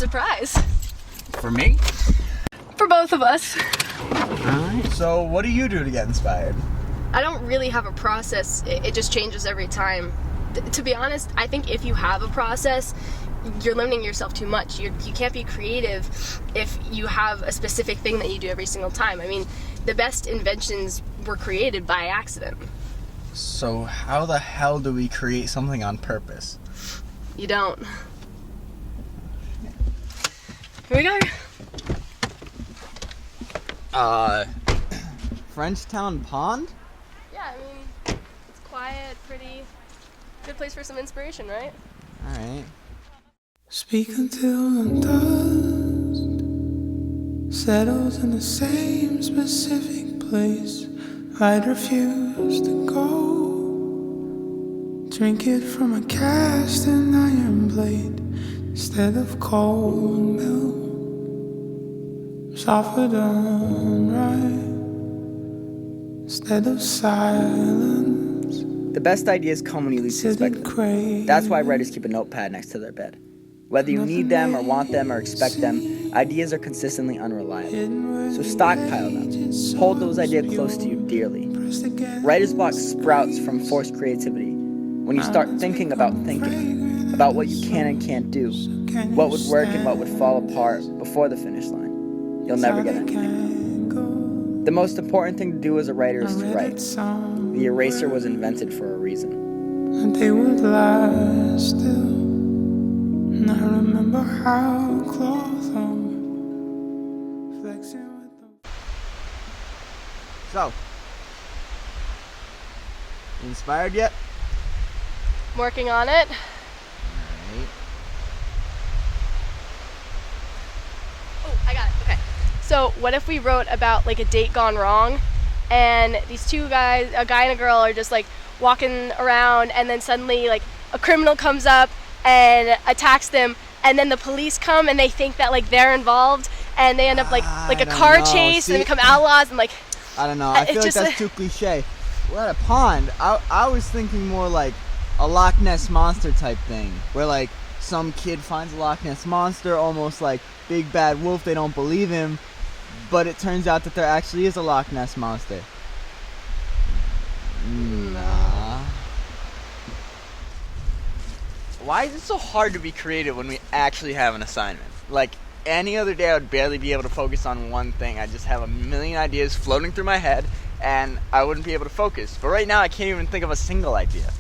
Surprise. For me? For both of us. Alright. So what do you do to get inspired? I don't really have a process. It just changes every time. To be honest, I think if you have a process, you're limiting yourself too much. You can't be creative if you have a specific thing that you do every single time. I mean, the best inventions were created by accident. So how the hell do we create something on purpose? You don't. Here we go. Frenchtown Pond? Yeah, I mean, it's quiet, pretty. Good place for some inspiration, right? Alright. Speak until the dust settles in the same specific place. I'd refuse to go. Drink it from a cast and iron blade instead of cold milk. Softer done right instead of silence. The best ideas come when you least expect them. That's why writers keep a notepad next to their bed. Whether you need them or want them or expect them, ideas are consistently unreliable. So stockpile them. Hold those ideas close to you dearly. Writer's block sprouts from forced creativity. When you start thinking about what you can and can't do, what would work and what would fall apart before the finish line, you'll never get anything. The most important thing to do as a writer is to write. The eraser was invented for a reason. And they would last still. And I remember how close flexing with them. So, inspired yet? I'm working on it. Alright. Oh, I got it. Okay. So what if we wrote about like a date gone wrong, and these two guys, a guy and a girl, are just like walking around, and then suddenly like a criminal comes up and attacks them, and then the police come and they think that like they're involved, and they end up like a car chase, and they become outlaws, and like I don't know. I feel like just that's too cliche. We're at a pond. I was thinking more like a Loch Ness Monster type thing, where like some kid finds a Loch Ness Monster, almost like Big Bad Wolf. They don't believe him, but it turns out that there actually is a Loch Ness Monster. Nah. Why is it so hard to be creative when we actually have an assignment? Like, any other day I would barely be able to focus on one thing. I just have a million ideas floating through my head, and I wouldn't be able to focus. But right now I can't even think of a single idea.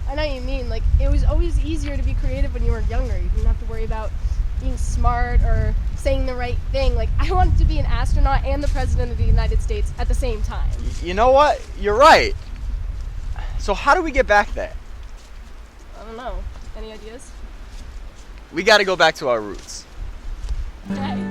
I know what you mean. Like, it was always easier to be creative when you were younger. You didn't have to worry about being smart or saying the right thing. Like, I wanted to be an astronaut and the president of the United States at the same time. You know what? You're right. So how do we get back there? I don't know. Any ideas? We gotta go back to our roots. Okay.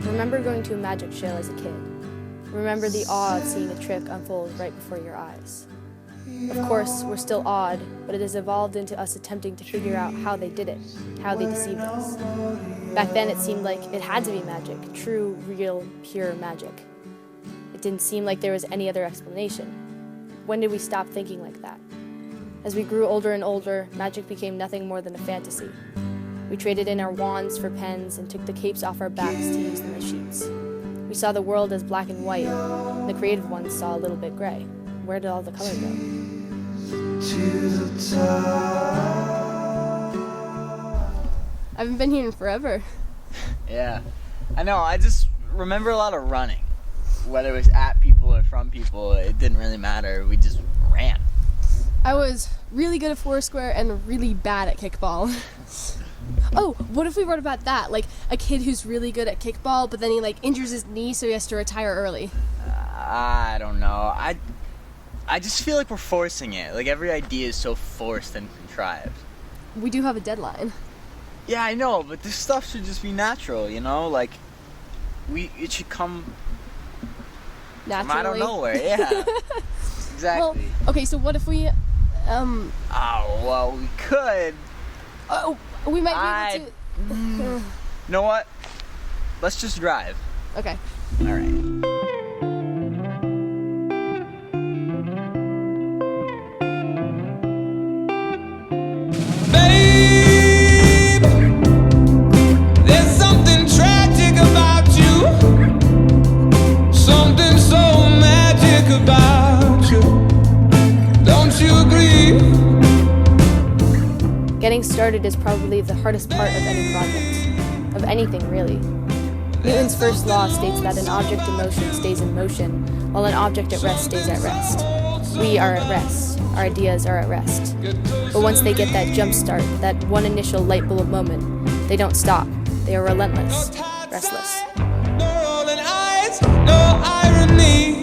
Remember going to a magic show as a kid. Remember the awe of seeing a trick unfold right before your eyes. Of course, we're still awed, but it has evolved into us attempting to figure out how they did it, how they deceived us. Back then, it seemed like it had to be magic, true, real, pure magic. It didn't seem like there was any other explanation. When did we stop thinking like that? As we grew older and older, magic became nothing more than a fantasy. We traded in our wands for pens and took the capes off our backs to use them as sheets. We saw the world as black and white. The creative ones saw a little bit gray. Where did all the color go? I haven't been here in forever. Yeah, I know. I just remember a lot of running. Whether it was at people or from people, it didn't really matter. We just ran. I was really good at Foursquare and really bad at kickball. Oh, what if we wrote about that? Like a kid who's really good at kickball, but then he like injures his knee, so he has to retire early. I don't know. I just feel like we're forcing it. Like every idea is so forced and contrived. We do have a deadline. Yeah, I know, but this stuff should just be natural, you know? Like, it should come naturally. Out of nowhere, yeah. Exactly. Well, okay, so what if we, Oh, well, we could. we might be able to. You know what? Let's just drive. Okay. All right. Babe, there's something tragic about you, something so magic about you. Don't you agree? Getting started is probably the hardest part of any project, of anything really. Newton's first law states that an object in motion stays in motion, while an object at rest stays at rest. We are at rest. Our ideas are at rest. But once they get that jump start, that one initial light bulb moment, they don't stop. They are relentless, restless. No rolling eyes, no irony.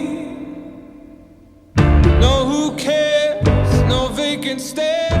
No who cares, no vacant stare.